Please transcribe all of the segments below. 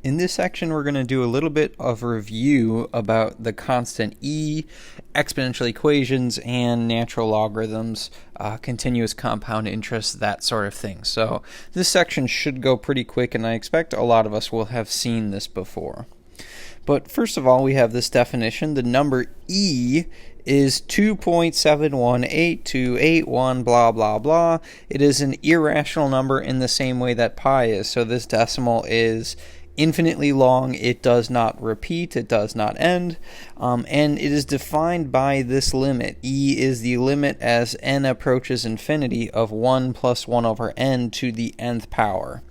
In this section, we're going to do a little bit of review about the constant e, exponential equations, and natural logarithms, continuous compound interest, that sort of thing. So this section should go pretty quick, and I expect a lot of us will have seen this before. But first of all, we have this definition. The number e is 2.718281 blah blah blah. It is an irrational number in the same way that pi is. So this decimal is infinitely long. It does not repeat. It does not end. And it is defined by this limit. E is the limit as n approaches infinity of 1 plus 1 over n to the nth power.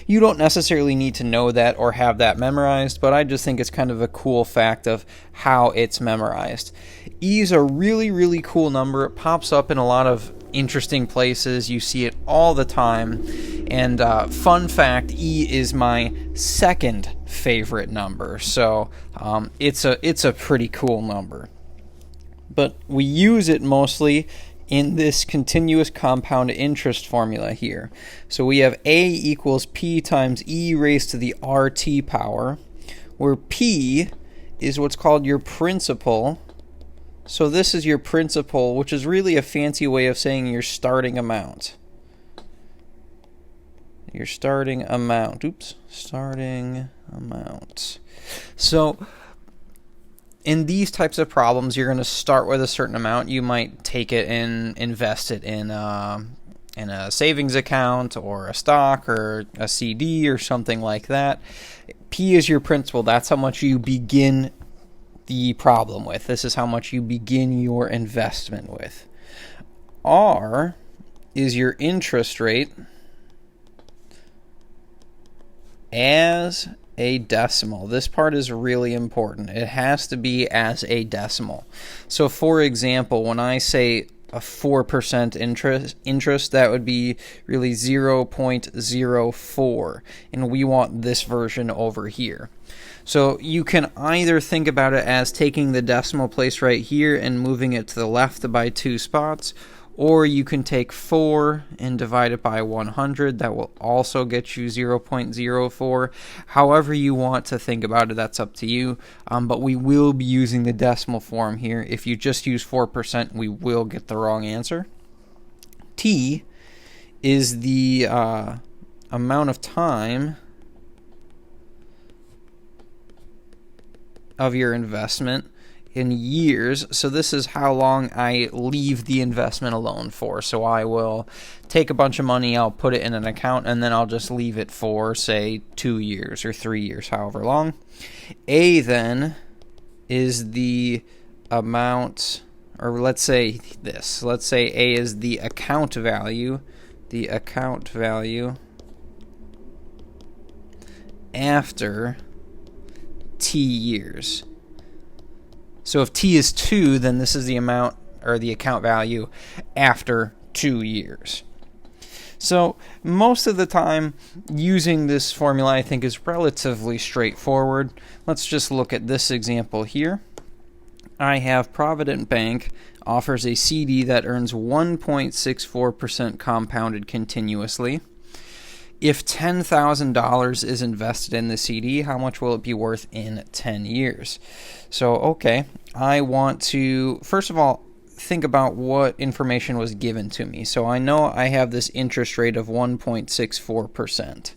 You don't necessarily need to know that or have that memorized, but I just think it's kind of a cool fact of how it's memorized. E is a really, really cool number. It pops up in a lot of interesting places. You see it all the time. And fun fact, E is my second favorite number, so it's a pretty cool number. But we use it mostly in this continuous compound interest formula here. So we have A equals P times E raised to the RT power, where P is what's called your principal. So this is your principal, which is really a fancy way of saying your starting amount. Your starting amount. Starting amount. So in these types of problems, you're going to start with a certain amount. You might take it and invest it in a savings account or a stock or a CD or something like that. P is your principal. That's how much you begin the problem with. This is how much you begin your investment with. R is your interest rate as a decimal. This part is really important. It has to be as a decimal. So for example, when I say a 4% interest, that would be really 0.04, and we want this version over here. So you can either think about it as taking the decimal place right here and moving it to the left by 2 spots, or you can take 4 and divide it by 100. That will also get you 0.04. However you want to think about it, that's up to you. But we will be using the decimal form here. If you just use 4%, we will get the wrong answer. T is the amount of time of your investment in years. So this is how long I leave the investment alone for. So I will take a bunch of money, I'll put it in an account, and then I'll just leave it for, say, 2 years or 3 years, however long. A then is the amount, or let's say this. Let's say A is the account value. The account value after T years. So if T is 2, then this is the amount, or the account value, after 2 years. So most of the time, using this formula, I think, is relatively straightforward. Let's just look at this example here. I have Provident Bank offers a CD that earns 1.64% compounded continuously. If $10,000 is invested in the CD, how much will it be worth in 10 years? So, okay, I want to, first of all, think about what information was given to me. So I know I have this interest rate of 1.64%.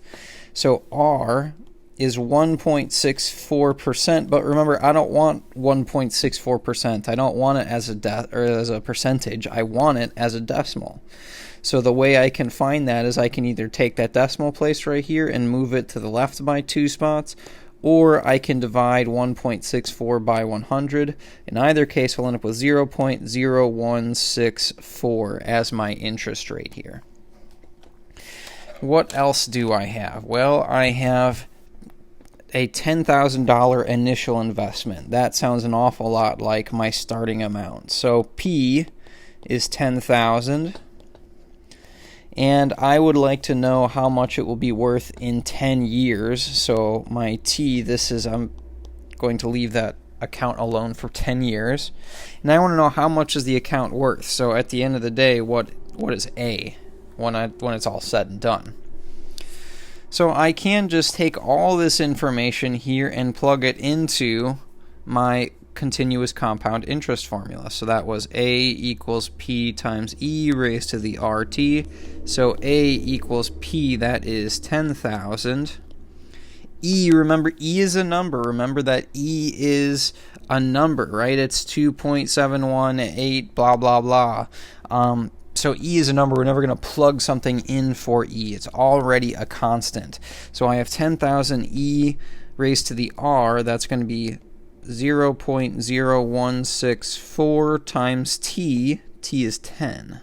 So R is 1.64%, but remember, I don't want 1.64%. I don't want it as a percentage. I want it as a decimal. So the way I can find that is I can either take that decimal place right here and move it to the left by 2 spots, or I can divide 1.64 by 100. In either case, I'll end up with 0.0164 as my interest rate here. What else do I have? Well, I have a $10,000 initial investment. That sounds an awful lot like my starting amount. So P is 10,000. And I would like to know how much it will be worth in 10 years. So my T, I'm going to leave that account alone for 10 years. And I want to know how much is the account worth. So at the end of the day, what is A when it's all said and done? So I can just take all this information here and plug it into my continuous compound interest formula. So that was A equals P times E raised to the RT. So A equals P, that is 10,000. E, remember, E is a number. Remember that E is a number, right? It's 2.718, blah, blah, blah. So E is a number. We're never going to plug something in for E. It's already a constant. So I have 10,000 E raised to the R. That's going to be 0.0164 times T. T is 10.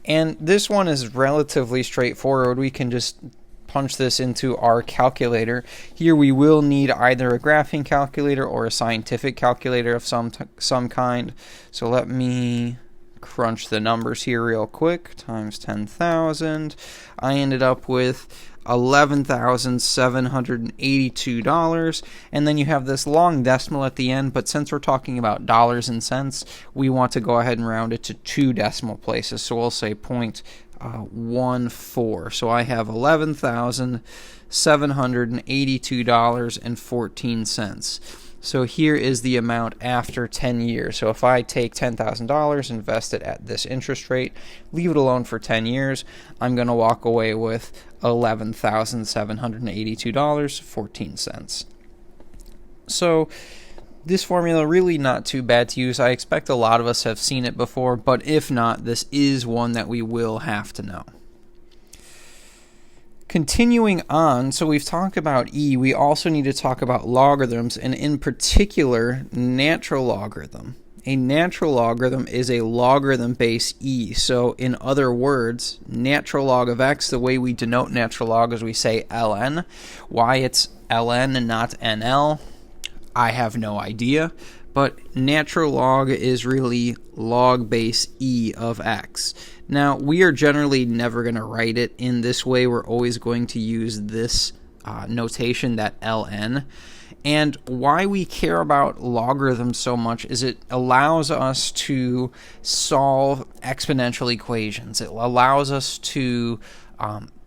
And this one is relatively straightforward. We can just punch this into our calculator. Here we will need either a graphing calculator or a scientific calculator of some kind. So let me crunch the numbers here real quick. Times 10,000. I ended up with $11,782, and then you have this long decimal at the end, but since we're talking about dollars and cents, we want to go ahead and round it to 2 decimal places, so we'll say 0.14. So I have $11,782.14. So here is the amount after 10 years. So if I take $10,000, invest it at this interest rate, leave it alone for 10 years, I'm going to walk away with $11,782.14. So this formula really not too bad to use. I expect a lot of us have seen it before, but if not, this is one that we will have to know. Continuing on, so we've talked about E, we also need to talk about logarithms, and in particular, natural logarithm. A natural logarithm is a logarithm base E. So in other words, natural log of x, the way we denote natural log is we say ln. Why it's ln and not nl, I have no idea. But natural log is really log base E of x. Now, we are generally never going to write it in this way. We're always going to use this notation, that ln. And why we care about logarithms so much is it allows us to solve exponential equations. It allows us to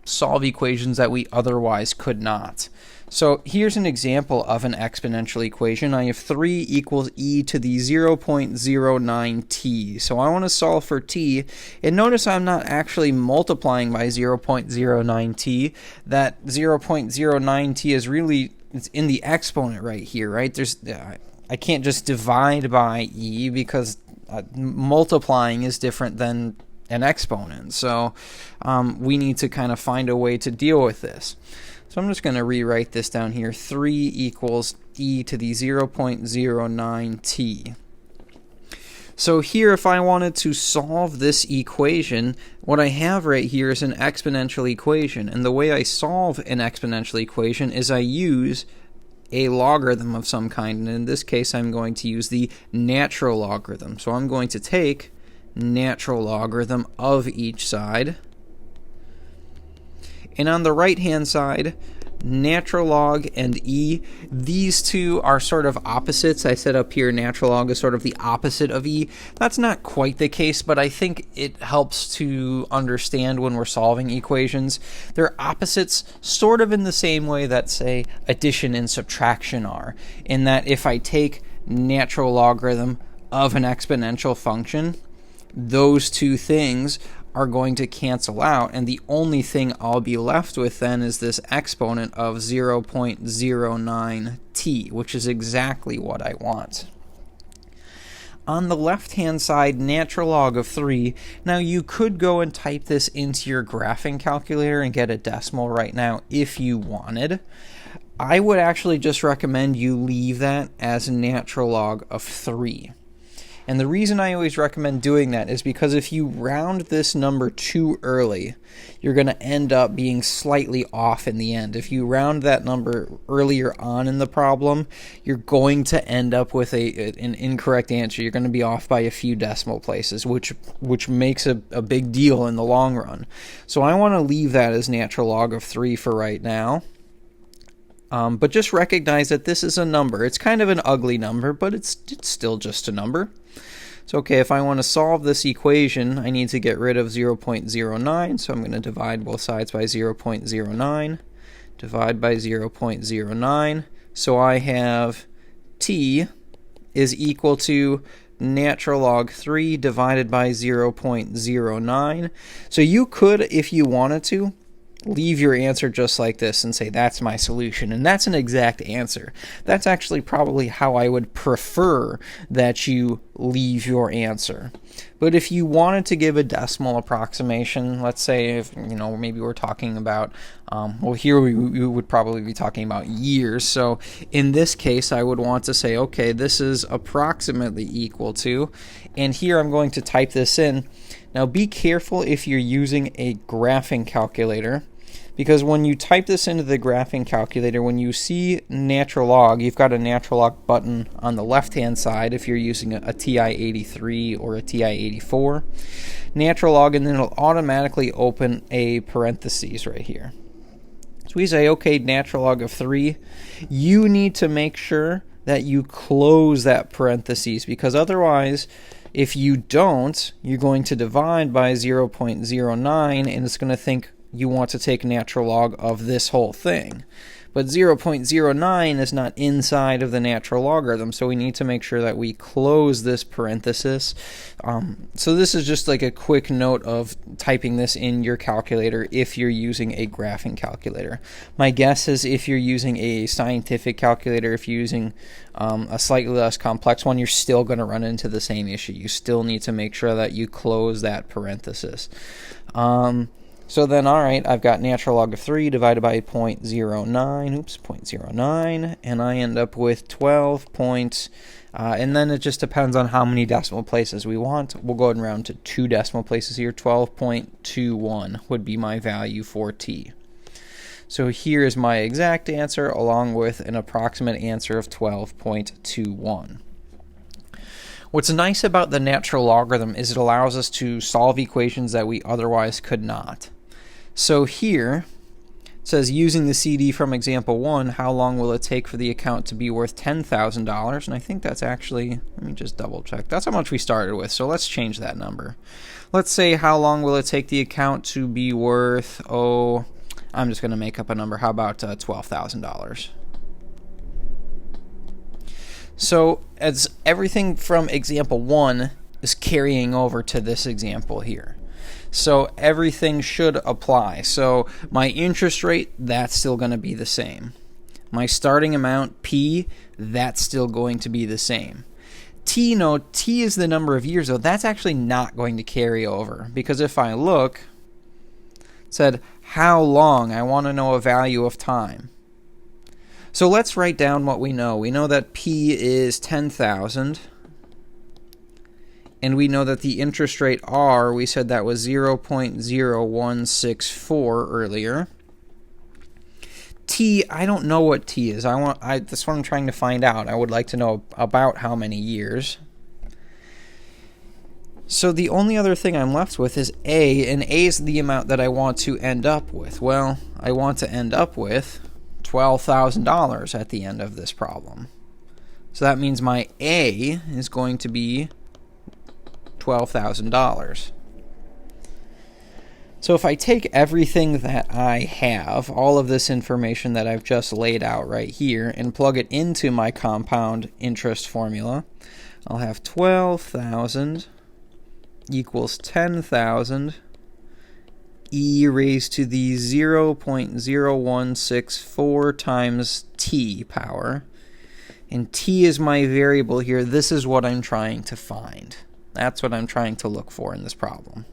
solve equations that we otherwise could not. So here's an example of an exponential equation. I have 3 equals e to the 0.09t. So I want to solve for t, and notice I'm not actually multiplying by 0.09t. That 0.09t is really, it's in the exponent right here, right? I can't just divide by e because multiplying is different than an exponent. So we need to kind of find a way to deal with this. So I'm just going to rewrite this down here. 3 equals e to the 0.09t. So here, if I wanted to solve this equation, what I have right here is an exponential equation. And the way I solve an exponential equation is I use a logarithm of some kind. And in this case, I'm going to use the natural logarithm. So I'm going to take natural logarithm of each side. And on the right-hand side, natural log and e, these two are sort of opposites. I said up here natural log is sort of the opposite of e. That's not quite the case, but I think it helps to understand when we're solving equations. They're opposites sort of in the same way that, say, addition and subtraction are, in that if I take natural logarithm of an exponential function, those two things are going to cancel out, and the only thing I'll be left with then is this exponent of 0.09t, which is exactly what I want. On the left-hand side, natural log of 3. Now, you could go and type this into your graphing calculator and get a decimal right now if you wanted. I would actually just recommend you leave that as natural log of 3. And the reason I always recommend doing that is because if you round this number too early, you're going to end up being slightly off in the end. If you round that number earlier on in the problem, you're going to end up with an incorrect answer. You're going to be off by a few decimal places, which makes a big deal in the long run. So I want to leave that as natural log of 3 for right now. But just recognize that this is a number. It's kind of an ugly number, but it's still just a number. So okay, if I want to solve this equation, I need to get rid of 0.09, so I'm going to divide both sides by 0.09, divide by 0.09, so I have t is equal to natural log 3 divided by 0.09. So you could, if you wanted to, leave your answer just like this and say that's my solution, and that's an exact answer. That's actually probably how I would prefer that you leave your answer. But if you wanted to give a decimal approximation, let's say if maybe we're talking about well, here we would probably be talking about years. So in this case, I would want to say, okay, this is approximately equal to, and here I'm going to type this in. Now be careful if you're using a graphing calculator, because when you type this into the graphing calculator, when you see natural log, you've got a natural log button on the left-hand side if you're using a TI-83 or a TI-84. Natural log, and then it'll automatically open a parentheses right here. So we say, okay, natural log of 3. You need to make sure that you close that parentheses, because otherwise, if you don't, you're going to divide by 0.09, and it's going to think you want to take natural log of this whole thing. But 0.09 is not inside of the natural logarithm, so we need to make sure that we close this parenthesis. So this is just like a quick note of typing this in your calculator if you're using a graphing calculator. My guess is if you're using a scientific calculator, if you're using a slightly less complex one, you're still going to run into the same issue. You still need to make sure that you close that parenthesis. So then, all right, I've got natural log of 3 divided by 0.09, and I end up with 12 points, and then it just depends on how many decimal places we want. We'll go ahead and round to 2 decimal places here. 12.21 would be my value for t. So here is my exact answer along with an approximate answer of 12.21. What's nice about the natural logarithm is it allows us to solve equations that we otherwise could not. So here it says, using the CD from example 1, how long will it take for the account to be worth $10,000? And I think that's actually, let me just double check. That's how much we started with, so let's change that number. Let's say, how long will it take the account to be worth, I'm just going to make up a number. How about $12,000? So as everything from example 1 is carrying over to this example here. So everything should apply. So my interest rate, that's still going to be the same. My starting amount, P, that's still going to be the same. T, no, T is the number of years, though. That's actually not going to carry over, because if I look, it said, how long? I want to know a value of time. So let's write down what we know. We know that P is 10,000. And we know that the interest rate R, we said that was 0.0164 earlier. T, I don't know what T is. That's what I'm trying to find out. I would like to know about how many years. So the only other thing I'm left with is A, and A is the amount that I want to end up with. Well, I want to end up with $12,000 at the end of this problem. So that means my A is going to be $12,000. So if I take everything that I have, all of this information that I've just laid out right here, and plug it into my compound interest formula, I'll have 12,000 equals 10,000 e raised to the 0.0164 times t power. And t is my variable here. This is what I'm trying to find. That's what I'm trying to look for in this problem.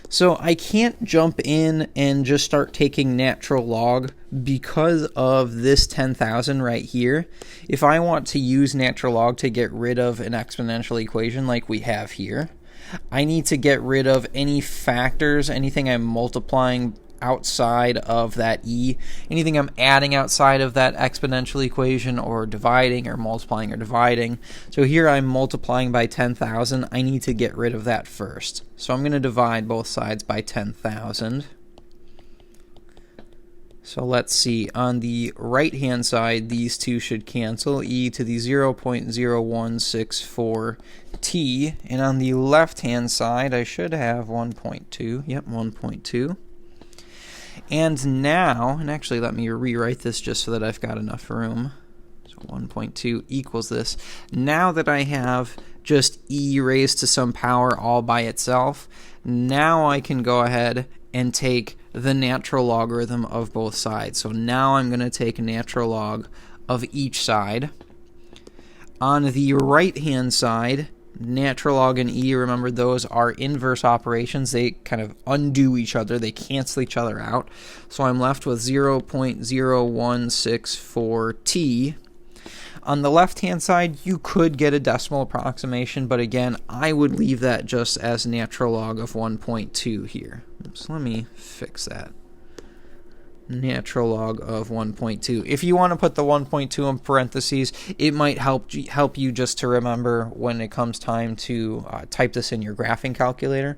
So I can't jump in and just start taking natural log because of this 10,000 right here. If I want to use natural log to get rid of an exponential equation like we have here, I need to get rid of any factors, anything I'm multiplying outside of that e, anything I'm adding outside of that exponential equation, or dividing or multiplying or dividing. So here I'm multiplying by 10,000. I need to get rid of that first. So I'm going to divide both sides by 10,000. So let's see, on the right hand side these two should cancel, e to the 0.0164t, and on the left hand side I should have 1.2, yep, 1.2. And now, and actually let me rewrite this just so that I've got enough room. So 1.2 equals this. Now that I have just e raised to some power all by itself, now I can go ahead and take the natural logarithm of both sides. So now I'm going to take a natural log of each side. On the right hand side, natural log and e, remember those are inverse operations. They kind of undo each other. They cancel each other out. So I'm left with 0.0164t. On the left-hand side, you could get a decimal approximation, but again, I would leave that just as natural log of 1.2 here. So let me fix that. Natural log of 1.2. If you want to put the 1.2 in parentheses, it might help you just to remember when it comes time to type this in your graphing calculator.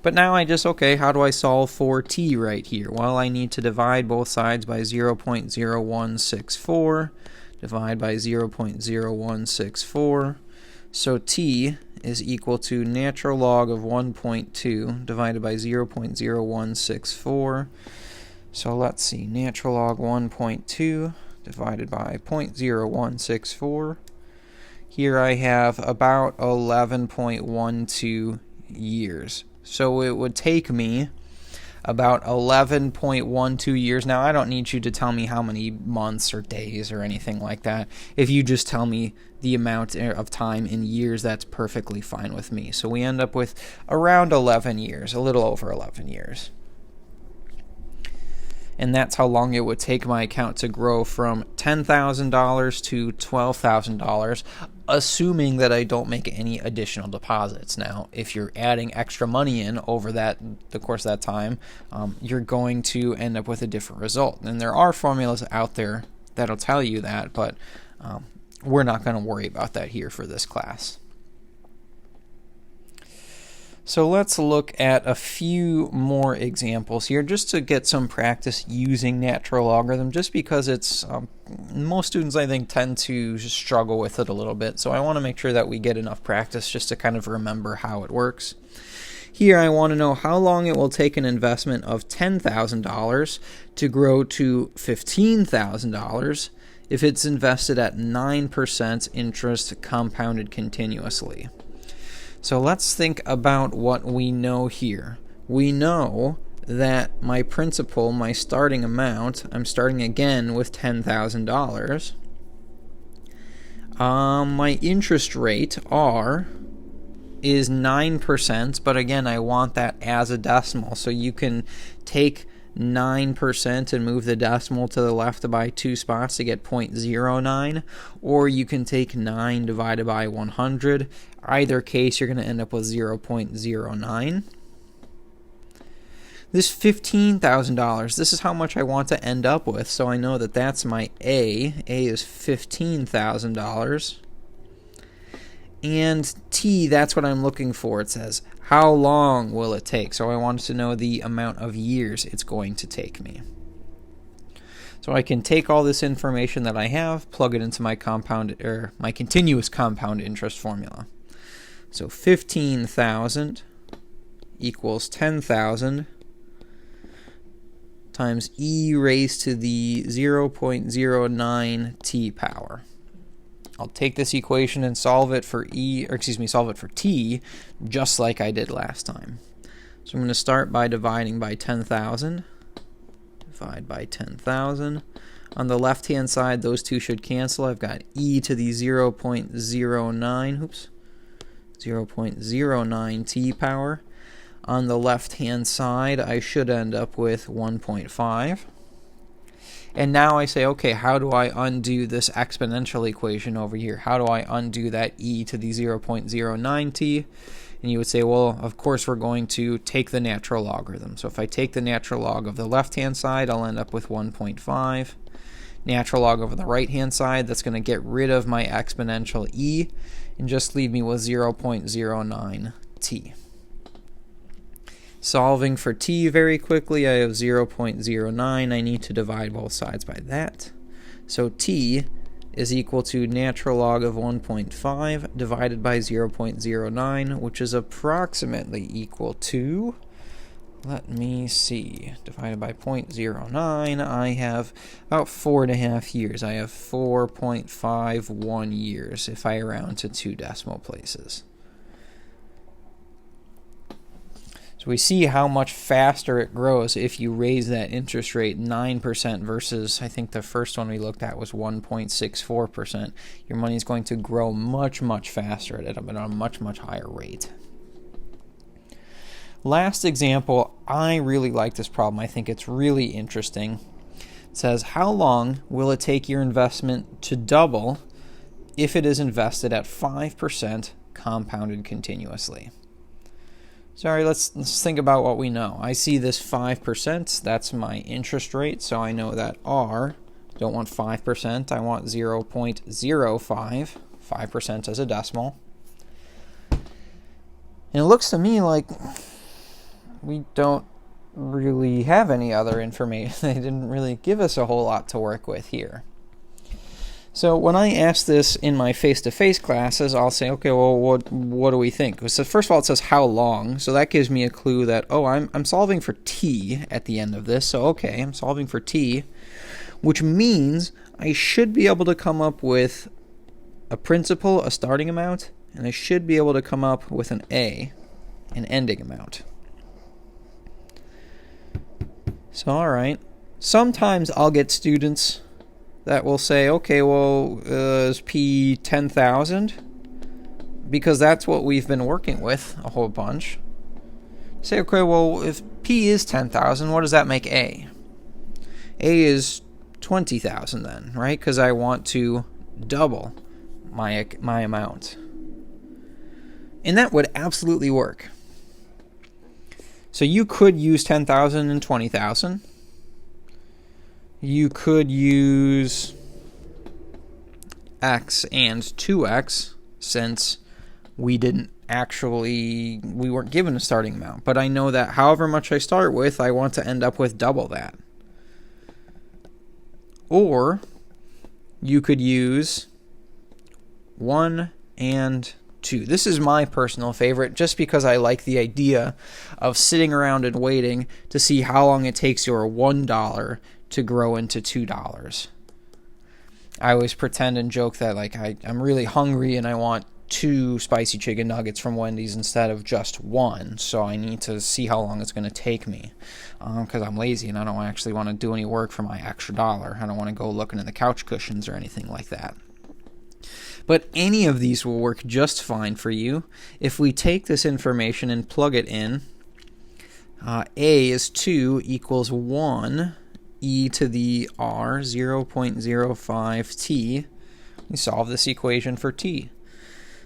But now I just, okay, how do I solve for t right here? Well, I need to divide both sides by 0.0164, divide by 0.0164. So t is equal to natural log of 1.2 divided by 0.0164. So let's see, natural log 1.2 divided by 0.0164. Here I have about 11.12 years. So it would take me about 11.12 years. Now, I don't need you to tell me how many months or days or anything like that. If you just tell me the amount of time in years, that's perfectly fine with me. So we end up with around 11 years, a little over 11 years. And that's how long it would take my account to grow from $10,000 to $12,000, assuming that I don't make any additional deposits. Now, if you're adding extra money in over the course of that time, you're going to end up with a different result. And there are formulas out there that'll tell you that, but we're not going to worry about that here for this class. So let's look at a few more examples here just to get some practice using natural logarithm, just because it's most students, I think, tend to struggle with it a little bit. So I want to make sure that we get enough practice just to kind of remember how it works. Here I want to know how long it will take an investment of $10,000 to grow to $15,000 if it's invested at 9% interest compounded continuously. So let's think about what we know here. We know that my principal, my starting amount, I'm starting again with $10,000. My interest rate, R, is 9%, but again, I want that as a decimal. So you can take 9% and move the decimal to the left by 2 spots to get 0.09, or you can take 9 divided by 100. Either case, you're going to end up with 0.09. This $15,000, this is how much I want to end up with, so I know that that's my A. A is $15,000. And T, that's what I'm looking for. It says, how long will it take? So I want to know the amount of years it's going to take me. So I can take all this information that I have, plug it into my my continuous compound interest formula. So 15,000 equals 10,000 times e raised to the 0.09 t power. I'll take this equation and solve it for t, just like I did last time. So I'm going to start by dividing by 10,000. Divide by 10,000. On the left-hand side, those two should cancel. I've got e to the 0.09 t power. On the left-hand side, I should end up with 1.5. And now I say, okay, how do I undo this exponential equation over here? How do I undo that e to the 0.09t? And you would say, well, of course we're going to take the natural logarithm. So if I take the natural log of the left-hand side, I'll end up with 1.5. Natural log over the right-hand side, that's going to get rid of my exponential e and just leave me with 0.09t. Solving for t very quickly, I have 0.09. I need to divide both sides by that. So t is equal to natural log of 1.5 divided by 0.09, which is approximately equal to, let me see, divided by 0.09, I have about 4.5 years. I have 4.51 years if I round to 2 decimal places. So we see how much faster it grows if you raise that interest rate 9% versus, I think the first one we looked at was 1.64%. Your money is going to grow much, much faster at a much, much higher rate. Last example, I really like this problem. I think it's really interesting. It says, how long will it take your investment to double if it is invested at 5% compounded continuously? Sorry, let's think about what we know. I see this 5%. That's my interest rate, so I know that R, don't want 5%. I want 0.05, 5% as a decimal. And it looks to me like we don't really have any other information. They didn't really give us a whole lot to work with here. So when I ask this in my face-to-face classes, I'll say, okay, well, what do we think? So first of all, it says how long, so that gives me a clue that, oh, I'm solving for t at the end of this, so okay, I'm solving for t, which means I should be able to come up with a principal, a starting amount, and I should be able to come up with an ending amount. So, all right, sometimes I'll get students that will say, okay, well, is P 10,000? Because that's what we've been working with a whole bunch. Say, okay, well, if P is 10,000, what does that make A? A is 20,000 then, right? Because I want to double my amount. And that would absolutely work. So you could use 10,000 and 20,000. You could use x and 2x since we weren't given a starting amount. But I know that however much I start with, I want to end up with double that. Or you could use 1 and 2. This is my personal favorite just because I like the idea of sitting around and waiting to see how long it takes your $1 to grow into $2. I always pretend and joke that like I'm really hungry and I want 2 spicy chicken nuggets from Wendy's instead of just 1, so I need to see how long it's going to take me because I'm lazy and I don't actually want to do any work for my extra dollar. I don't want to go looking in the couch cushions or anything like that. But any of these will work just fine for you. If we take this information and plug it in, A is 2 equals 1 e to the r 0.05 t. We solve this equation for t.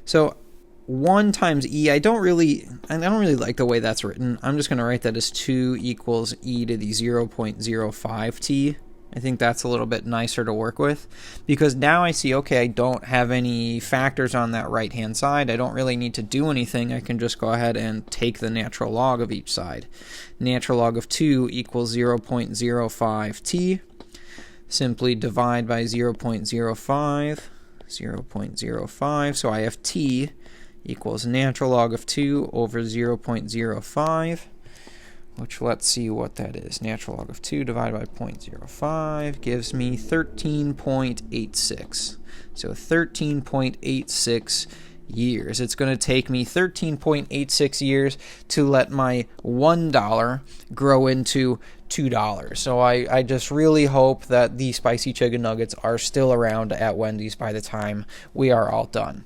So 1 times e, I don't really like the way that's written. I'm just going to write that as 2 equals e to the 0.05 t. I think that's a little bit nicer to work with because now I see, okay, I don't have any factors on that right-hand side. I don't really need to do anything. I can just go ahead and take the natural log of each side. Natural log of 2 equals 0.05 t. Simply divide by 0.05, 0.05. So I have t equals natural log of 2 over 0.05. Which, let's see what that is. Natural log of 2 divided by 0.05 gives me 13.86. So 13.86 years. It's going to take me 13.86 years to let my $1 grow into $2. So I just really hope that the spicy chicken nuggets are still around at Wendy's by the time we are all done.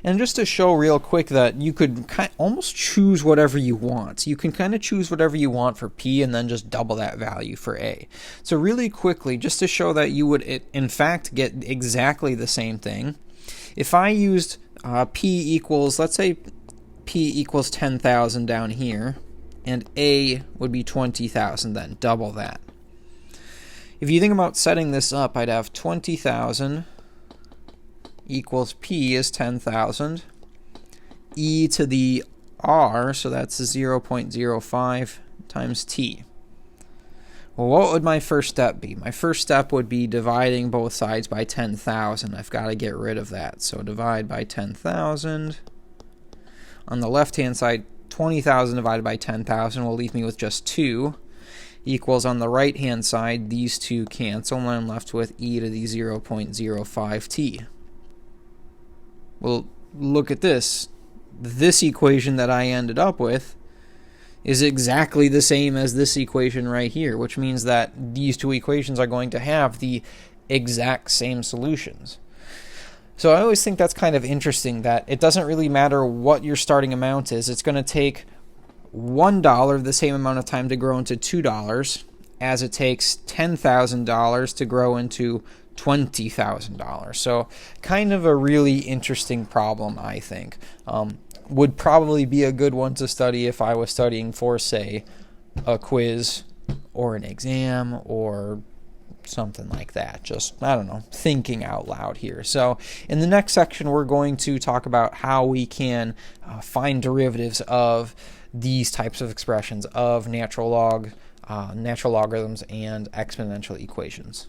And just to show real quick that you could almost choose whatever you want. You can kind of choose whatever you want for P and then just double that value for A. So really quickly, just to show that you would in fact get exactly the same thing, if I used P equals, let's say P equals 10,000 down here, and A would be 20,000 then, double that. If you think about setting this up, I'd have 20,000 equals P is 10,000, e to the r, so that's 0.05 times t. Well, what would my first step be? My first step would be dividing both sides by 10,000. I've got to get rid of that. So divide by 10,000. On the left-hand side, 20,000 divided by 10,000 will leave me with just 2. Equals on the right-hand side, these two cancel, and I'm left with e to the 0.05t. Well, look at this. This equation that I ended up with is exactly the same as this equation right here, which means that these two equations are going to have the exact same solutions. So I always think that's kind of interesting, that it doesn't really matter what your starting amount is. It's going to take $1 the same amount of time to grow into $2 as it takes $10,000 to grow into $20,000. So kind of a really interesting problem, I think. Would probably be a good one to study if I was studying for, say, a quiz or an exam or something like that. Just, I don't know, thinking out loud here. So in the next section, we're going to talk about how we can find derivatives of these types of expressions of natural logarithm, and exponential equations.